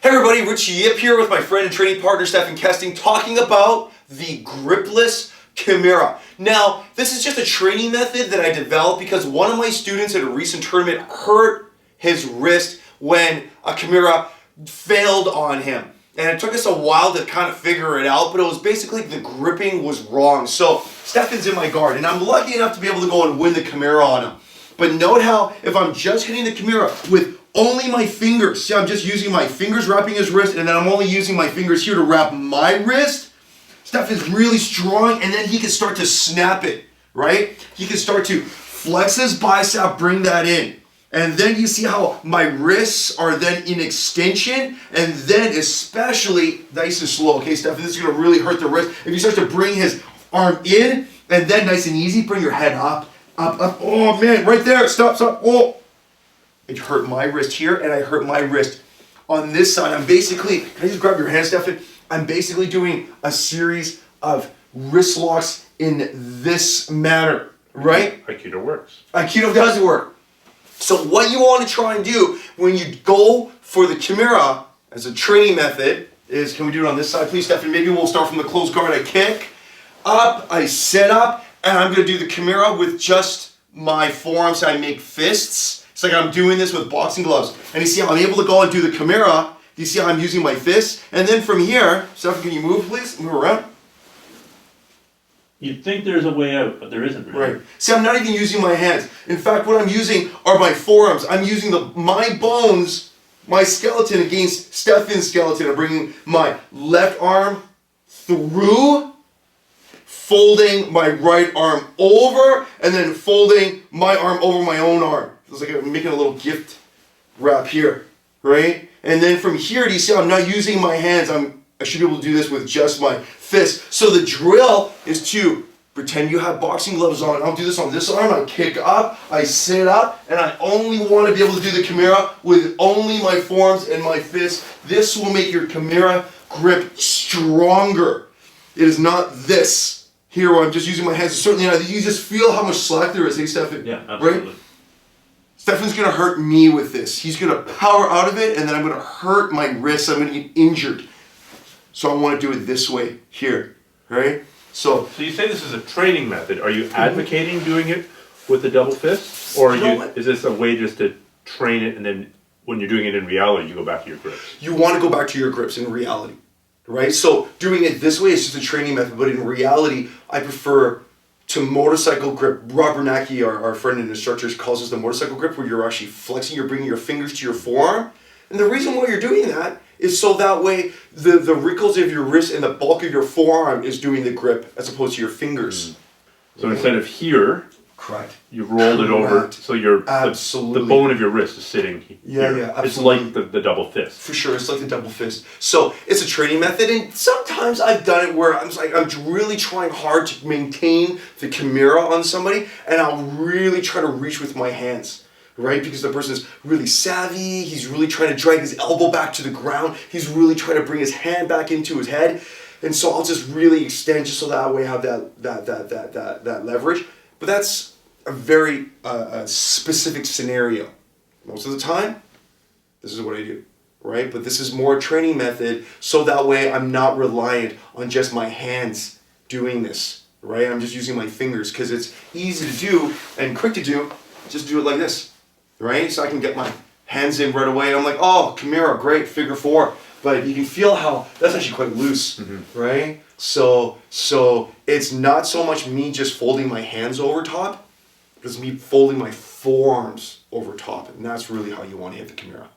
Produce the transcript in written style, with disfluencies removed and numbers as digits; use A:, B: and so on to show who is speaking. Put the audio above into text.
A: Hey everybody, Rich Yip here with my friend and training partner Stephan Kesting talking about the Gripless Kimura. Now, this is just a training method that I developed because one of my students at a recent tournament hurt his wrist when a Kimura failed on him. And it took us a while to kind of figure it out, but it was basically the gripping was wrong. So Stephan's in my guard, and I'm lucky enough to be able to go and win the Kimura on him. But note how if I'm just hitting the Kimura with only my fingers, see I'm just using my fingers wrapping his wrist, and then I'm only using my fingers here to wrap my wrist, Stephan's really strong, and then he can start to snap it, right? He can start to flex his bicep, bring that in. And then you see how my wrists are then in extension, and then especially nice and slow. Okay, Stephan, this is gonna really hurt the wrist. If he starts to bring his arm in, and then nice and easy, bring your head up, up, up. Oh man, right there, stop, stop, oh. It hurt my wrist here, and I hurt my wrist on this side. I'm basically, can I just grab your hand, Stephan? I'm basically doing a series of wrist locks in this manner, right?
B: Aikido works.
A: Aikido does work. So what you want to try and do when you go for the Kimura as a training method is, can we do it on this side, please, Stephan? Maybe we'll start from the closed guard. I kick up, I sit up, and I'm going to do the Kimura with just my forearms. I make fists. It's like I'm doing this with boxing gloves. And you see how I'm able to go and do the Kimura. You see how I'm using my fists? And then from here, Stephan, can you move, please? Move around.
B: You'd think there's a way out, but there isn't really.
A: Right. See, I'm not even using my hands. In fact, what I'm using are my forearms. I'm using my bones, my skeleton against Stephan's skeleton. I'm bringing my left arm through, folding my right arm over, and then folding my arm over my own arm. It's like I'm making a little gift wrap here, right? And then from here, do you see I'm not using my hands? I should be able to do this with just my fist. So the drill is to pretend you have boxing gloves on. I'll do this on this arm. I kick up, I sit up, and I only want to be able to do the Kimura with only my forearms and my fists. This will make your Kimura grip stronger. It is not this here where I'm just using my hands. Certainly not. You just feel how much slack there is, hey, Stephan?
B: Yeah, absolutely.
A: Right? Stephan's gonna hurt me with this. He's gonna power out of it, and then I'm gonna hurt my wrists. I'm gonna get injured. So I want to do it this way here, right? So
B: you say this is a training method. Are you advocating doing it with the double fist, or is this a way just to train it, and then when you're doing it in reality, you go back to your grips? You want to go back to your grips in reality, right? So doing it this way is just a training method, but in reality, I prefer to motorcycle grip. Rob Bernacki, our friend and instructor, calls this the motorcycle grip, where you're actually flexing, you're bringing your fingers to your forearm. And the reason why you're doing that is so that way the wrinkles of your wrist and the bulk of your forearm is doing the grip as opposed to your fingers. So instead of here,
A: correct,
B: you've rolled it over so the bone of your wrist is sitting here.
A: Yeah, absolutely.
B: It's like the double fist.
A: For sure, it's like the double fist. So it's a training method, and sometimes I've done it where I'm really trying hard to maintain the Kimura on somebody, and I'll really try to reach with my hands. Right? Because the person is really savvy, he's really trying to drag his elbow back to the ground, he's really trying to bring his hand back into his head, and so I'll just really extend just so that way I have that leverage. But that's a very specific scenario. Most of the time, this is what I do, right? But this is more a training method, so that way I'm not reliant on just my hands doing this, right? I'm just using my fingers because it's easy to do and quick to do. Just do it like this. Right? So I can get my hands in right away. I'm like, oh, Kimura, great, figure four. But you can feel how that's actually quite loose, right? So it's not so much me just folding my hands over top, it's me folding my forearms over top. And that's really how you want to hit the Kimura.